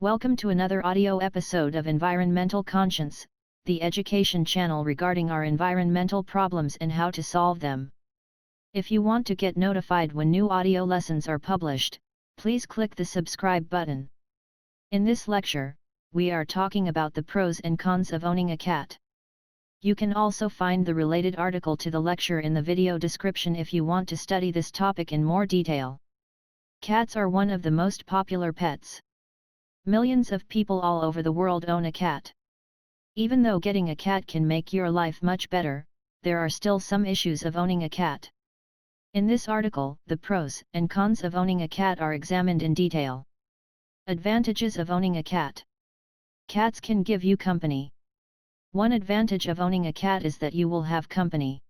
Welcome to another audio episode of Environmental Conscience, the education channel regarding our environmental problems and how to solve them. If you want to get notified when new audio lessons are published, please click the subscribe button. In this lecture, we are talking about the pros and cons of owning a cat. You can also find the related article to the lecture in the video description if you want to study this topic in more detail. Cats are one of the most popular pets. Millions of people all over the world own a cat. Even though getting a cat can make your life much better, there are still some issues of owning a cat. In this article, the pros and cons of owning a cat are examined in detail. Advantages of owning a cat. Cats can give you company. One advantage of owning a cat is that you will have company.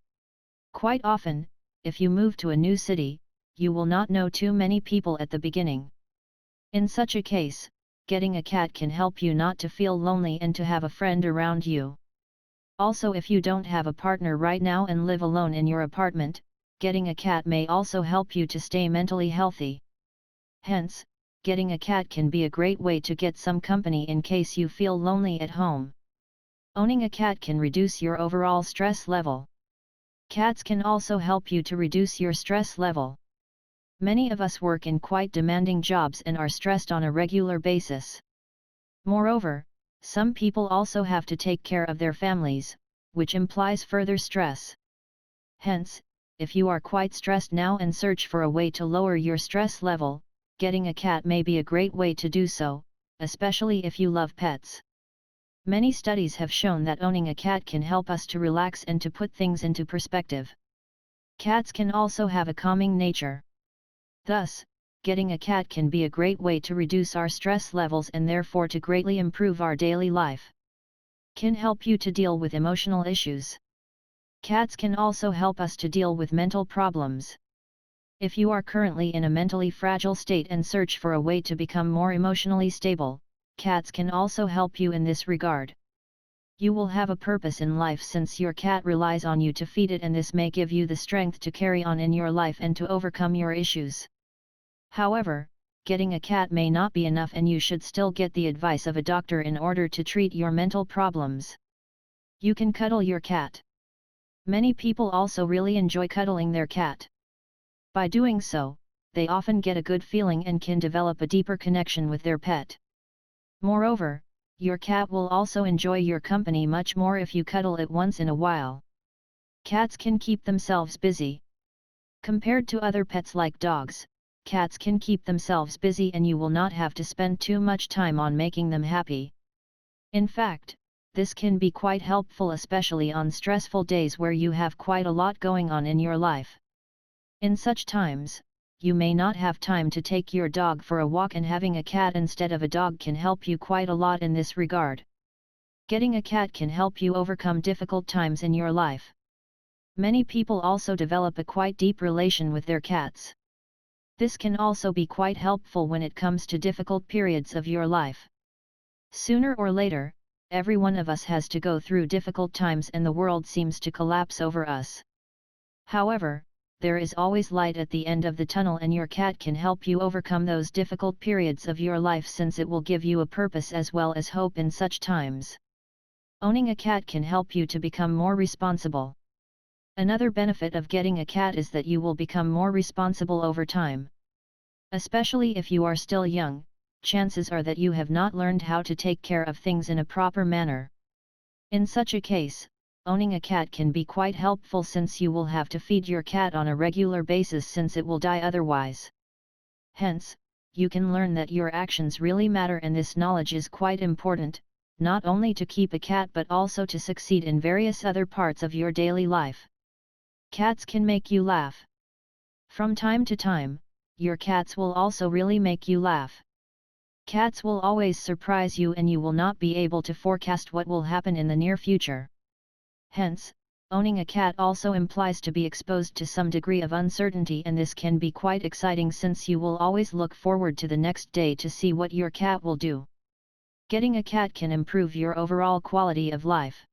Quite often, if you move to a new city, you will not know too many people at the beginning. In such a case, getting a cat can help you not to feel lonely and to have a friend around you. Also, if you don't have a partner right now and live alone in your apartment, getting a cat may also help you to stay mentally healthy. Hence, getting a cat can be a great way to get some company in case you feel lonely at home. Owning a cat can reduce your overall stress level. Cats can also help you to reduce your stress level. Many of us work in quite demanding jobs and are stressed on a regular basis. Moreover, some people also have to take care of their families, which implies further stress. Hence, if you are quite stressed now and search for a way to lower your stress level, getting a cat may be a great way to do so, especially if you love pets. Many studies have shown that owning a cat can help us to relax and to put things into perspective. Cats can also have a calming nature. Thus, getting a cat can be a great way to reduce our stress levels and therefore to greatly improve our daily life. Can help you to deal with emotional issues. Cats can also help us to deal with mental problems. If you are currently in a mentally fragile state and search for a way to become more emotionally stable, cats can also help you in this regard. You will have a purpose in life since your cat relies on you to feed it, and this may give you the strength to carry on in your life and to overcome your issues. However, getting a cat may not be enough and you should still get the advice of a doctor in order to treat your mental problems. You can cuddle your cat. Many people also really enjoy cuddling their cat. By doing so, they often get a good feeling and can develop a deeper connection with their pet. Moreover, your cat will also enjoy your company much more if you cuddle it once in a while. Cats can keep themselves busy. Compared to other pets like dogs, cats can keep themselves busy and you will not have to spend too much time on making them happy. In fact, this can be quite helpful, especially on stressful days where you have quite a lot going on in your life. In such times, you may not have time to take your dog for a walk, and having a cat instead of a dog can help you quite a lot in this regard. Getting a cat can help you overcome difficult times in your life. Many people also develop a quite deep relation with their cats. This can also be quite helpful when it comes to difficult periods of your life. Sooner or later, every one of us has to go through difficult times and the world seems to collapse over us. However, there is always light at the end of the tunnel, and your cat can help you overcome those difficult periods of your life since it will give you a purpose as well as hope in such times. Owning a cat can help you to become more responsible. Another benefit of getting a cat is that you will become more responsible over time. Especially if you are still young, chances are that you have not learned how to take care of things in a proper manner. In such a case, owning a cat can be quite helpful since you will have to feed your cat on a regular basis since it will die otherwise. Hence, you can learn that your actions really matter, and this knowledge is quite important, not only to keep a cat but also to succeed in various other parts of your daily life. Cats can make you laugh. From time to time, your cats will also really make you laugh. Cats will always surprise you and you will not be able to forecast what will happen in the near future. Hence, owning a cat also implies to be exposed to some degree of uncertainty, and this can be quite exciting since you will always look forward to the next day to see what your cat will do. Getting a cat can improve your overall quality of life.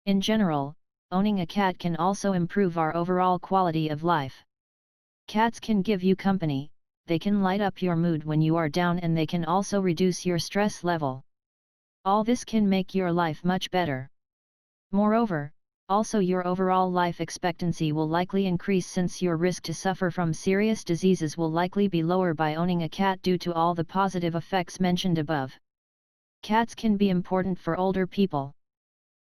In general, owning a cat can also improve our overall quality of life. Cats can give you company, they can light up your mood when you are down, and they can also reduce your stress level. All this can make your life much better. Moreover, also your overall life expectancy will likely increase, since your risk to suffer from serious diseases will likely be lower by owning a cat due to all the positive effects mentioned above. Cats can be important for older people.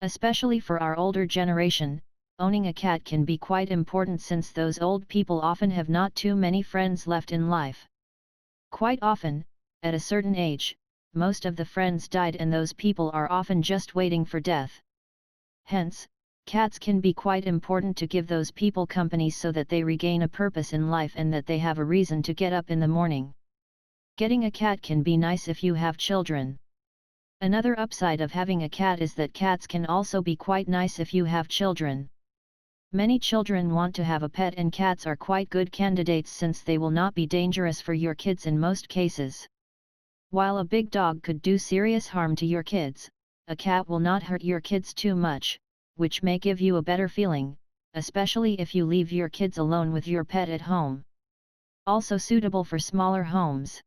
Especially for our older generation, owning a cat can be quite important, since those old people often have not too many friends left in life. Quite often, at a certain age, most of the friends died, and those people are often just waiting for death. Hence, cats can be quite important to give those people company so that they regain a purpose in life and that they have a reason to get up in the morning. Getting a cat can be nice if you have children. Another upside of having a cat is that cats can also be quite nice if you have children. Many children want to have a pet, and cats are quite good candidates since they will not be dangerous for your kids in most cases. While a big dog could do serious harm to your kids, a cat will not hurt your kids too much, which may give you a better feeling, especially if you leave your kids alone with your pet at home. Also suitable for smaller homes.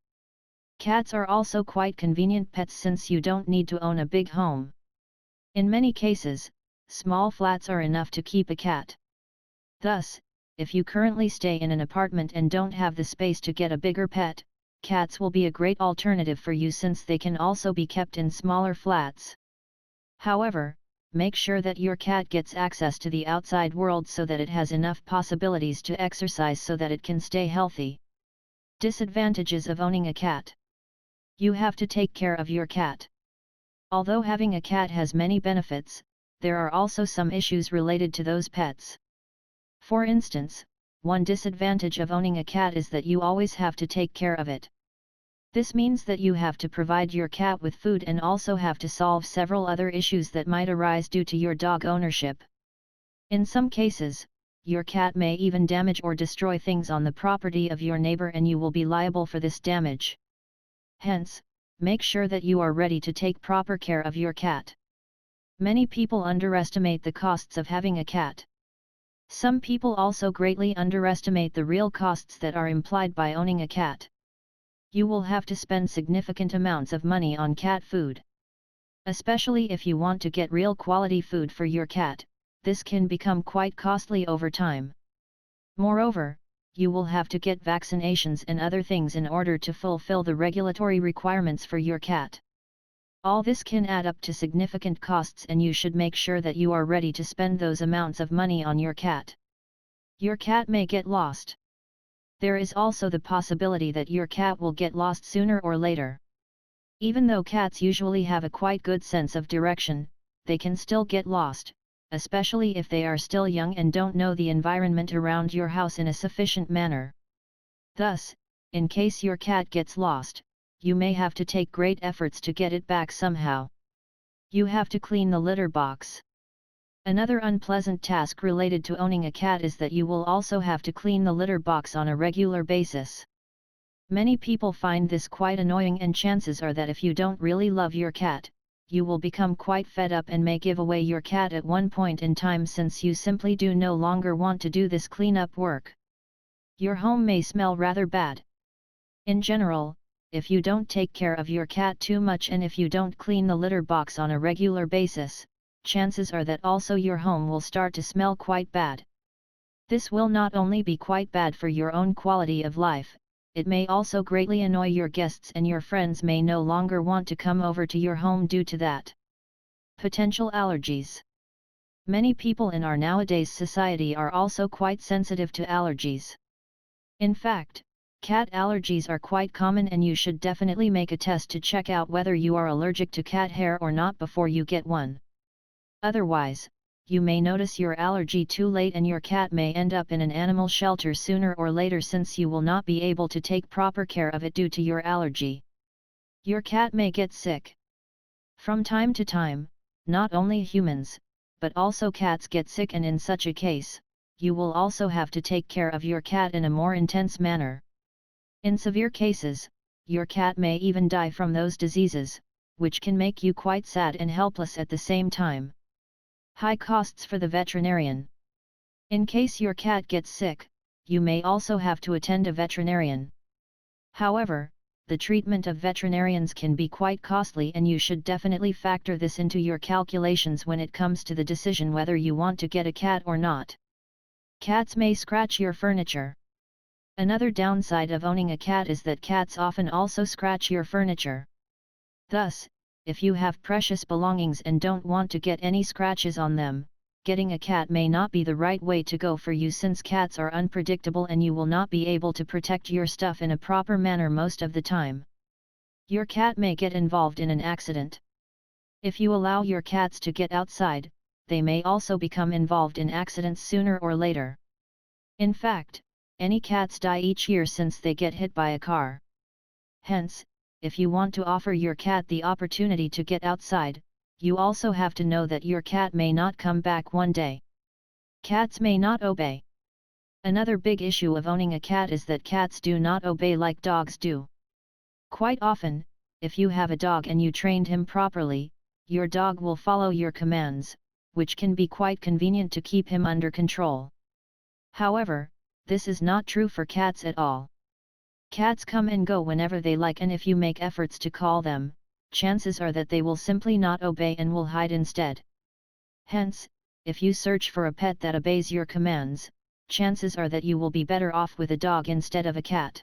Cats are also quite convenient pets, since you don't need to own a big home. In many cases, small flats are enough to keep a cat. Thus, if you currently stay in an apartment and don't have the space to get a bigger pet, cats will be a great alternative for you, since they can also be kept in smaller flats. However, make sure that your cat gets access to the outside world so that it has enough possibilities to exercise so that it can stay healthy. Disadvantages of owning a cat. You have to take care of your cat. Although having a cat has many benefits, there are also some issues related to those pets. For instance, one disadvantage of owning a cat is that you always have to take care of it. This means that you have to provide your cat with food and also have to solve several other issues that might arise due to your dog ownership. In some cases, your cat may even damage or destroy things on the property of your neighbor, and you will be liable for this damage. Hence, make sure that you are ready to take proper care of your cat. Many people underestimate the costs of having a cat. Some people also greatly underestimate the real costs that are implied by owning a cat. You will have to spend significant amounts of money on cat food. Especially if you want to get real quality food for your cat, this can become quite costly over time. Moreover, you will have to get vaccinations and other things in order to fulfill the regulatory requirements for your cat. All this can add up to significant costs, and you should make sure that you are ready to spend those amounts of money on your cat. Your cat may get lost. There is also the possibility that your cat will get lost sooner or later. Even though cats usually have a quite good sense of direction, they can still get lost, especially if they are still young and don't know the environment around your house in a sufficient manner. Thus, in case your cat gets lost, you may have to take great efforts to get it back somehow. You have to clean the litter box. Another unpleasant task related to owning a cat is that you will also have to clean the litter box on a regular basis. Many people find this quite annoying, and chances are that if you don't really love your cat, you will become quite fed up and may give away your cat at one point in time, since you simply do no longer want to do this cleanup work. Your home may smell rather bad. In general, if you don't take care of your cat too much and if you don't clean the litter box on a regular basis, chances are that also your home will start to smell quite bad. This will not only be quite bad for your own quality of life, it may also greatly annoy your guests, and your friends may no longer want to come over to your home due to that. Potential allergies. Many people in our nowadays society are also quite sensitive to allergies. In fact, cat allergies are quite common, and you should definitely make a test to check out whether you are allergic to cat hair or not before you get one. Otherwise, you may notice your allergy too late, and your cat may end up in an animal shelter sooner or later, since you will not be able to take proper care of it due to your allergy. Your cat may get sick. From time to time, not only humans, but also cats get sick, and in such a case, you will also have to take care of your cat in a more intense manner. In severe cases, your cat may even die from those diseases, which can make you quite sad and helpless at the same time. High costs for the veterinarian. In case your cat gets sick, you may also have to attend a veterinarian. However, the treatment of veterinarians can be quite costly, and you should definitely factor this into your calculations when it comes to the decision whether you want to get a cat or not. Cats may scratch your furniture. Another downside of owning a cat is that cats often also scratch your furniture. Thus, if you have precious belongings and don't want to get any scratches on them, getting a cat may not be the right way to go for you, since cats are unpredictable and you will not be able to protect your stuff in a proper manner most of the time. Your cat may get involved in an accident. If you allow your cats to get outside, they may also become involved in accidents sooner or later. In fact, any cats die each year since they get hit by a car. Hence, if you want to offer your cat the opportunity to get outside, you also have to know that your cat may not come back one day. Cats may not obey. Another big issue of owning a cat is that cats do not obey like dogs do. Quite often, if you have a dog and you trained him properly, your dog will follow your commands, which can be quite convenient to keep him under control. However, this is not true for cats at all. Cats come and go whenever they like, and if you make efforts to call them, chances are that they will simply not obey and will hide instead. Hence, if you search for a pet that obeys your commands, chances are that you will be better off with a dog instead of a cat.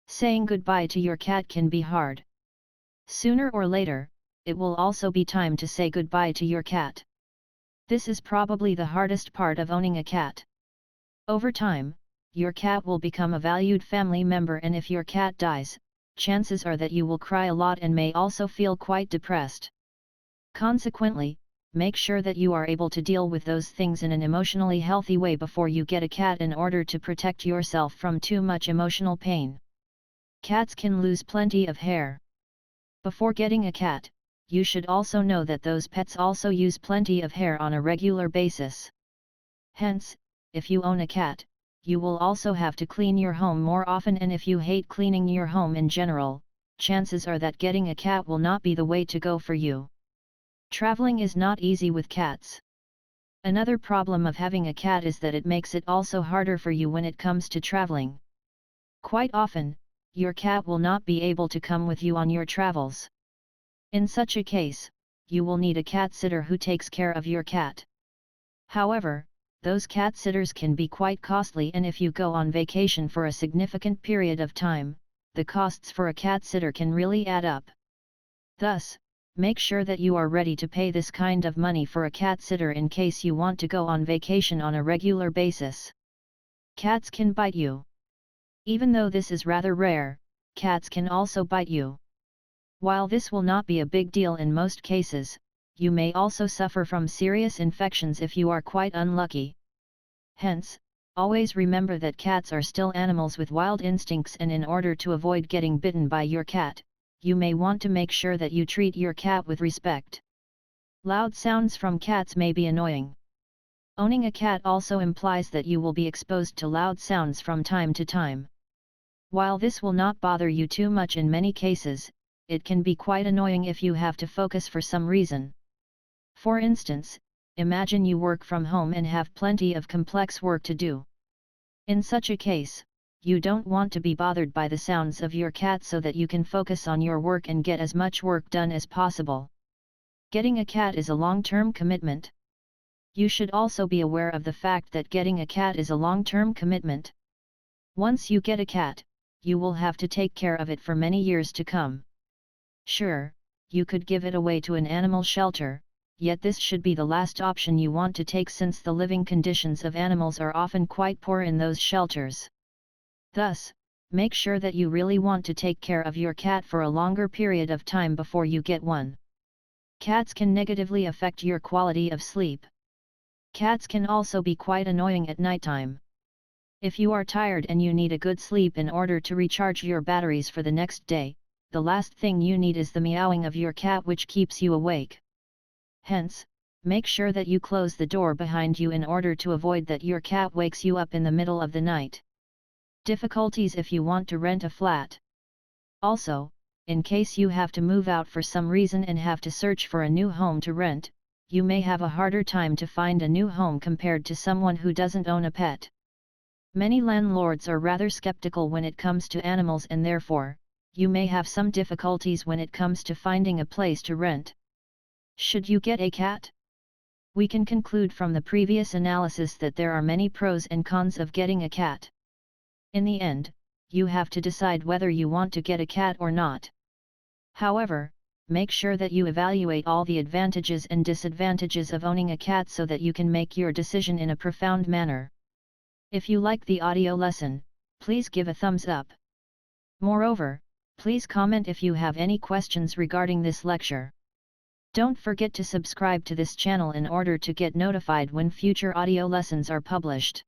Saying goodbye to your cat can be hard. Sooner or later, it will also be time to say goodbye to your cat. This is probably the hardest part of owning a cat. Over time, your cat will become a valued family member, and if your cat dies, chances are that you will cry a lot and may also feel quite depressed. Consequently, make sure that you are able to deal with those things in an emotionally healthy way before you get a cat, in order to protect yourself from too much emotional pain. Cats can lose plenty of hair. Before getting a cat, you should also know that those pets also use plenty of hair on a regular basis. Hence, if you own a cat, you will also have to clean your home more often, and if you hate cleaning your home in general, chances are that getting a cat will not be the way to go for you. Traveling is not easy with cats. Another problem of having a cat is that it makes it also harder for you when it comes to traveling. Quite often, your cat will not be able to come with you on your travels. In such a case, you will need a cat sitter who takes care of your cat. However, those cat sitters can be quite costly, and if you go on vacation for a significant period of time, the costs for a cat sitter can really add up. Thus, make sure that you are ready to pay this kind of money for a cat sitter in case you want to go on vacation on a regular basis. Cats can bite you. Even though this is rather rare, cats can also bite you. While this will not be a big deal in most cases, you may also suffer from serious infections if you are quite unlucky. Hence, always remember that cats are still animals with wild instincts, and in order to avoid getting bitten by your cat, you may want to make sure that you treat your cat with respect. Loud sounds from cats may be annoying. Owning a cat also implies that you will be exposed to loud sounds from time to time. While this will not bother you too much in many cases, it can be quite annoying if you have to focus for some reason. For instance, imagine you work from home and have plenty of complex work to do. In such a case, you don't want to be bothered by the sounds of your cat so that you can focus on your work and get as much work done as possible. Getting a cat is a long-term commitment. You should also be aware of the fact that getting a cat is a long-term commitment. Once you get a cat, you will have to take care of it for many years to come. Sure, you could give it away to an animal shelter, yet this should be the last option you want to take, since the living conditions of animals are often quite poor in those shelters. Thus, make sure that you really want to take care of your cat for a longer period of time before you get one. Cats can negatively affect your quality of sleep. Cats can also be quite annoying at nighttime. If you are tired and you need a good sleep in order to recharge your batteries for the next day, the last thing you need is the meowing of your cat, which keeps you awake. Hence, make sure that you close the door behind you in order to avoid that your cat wakes you up in the middle of the night. Difficulties if you want to rent a flat. Also, in case you have to move out for some reason and have to search for a new home to rent, you may have a harder time to find a new home compared to someone who doesn't own a pet. Many landlords are rather skeptical when it comes to animals, and therefore, you may have some difficulties when it comes to finding a place to rent. Should you get a cat? We can conclude from the previous analysis that there are many pros and cons of getting a cat. In the end, you have to decide whether you want to get a cat or not. However, make sure that you evaluate all the advantages and disadvantages of owning a cat so that you can make your decision in a profound manner. If you like the audio lesson, please give a thumbs up. Moreover, please comment if you have any questions regarding this lecture. Don't forget to subscribe to this channel in order to get notified when future audio lessons are published.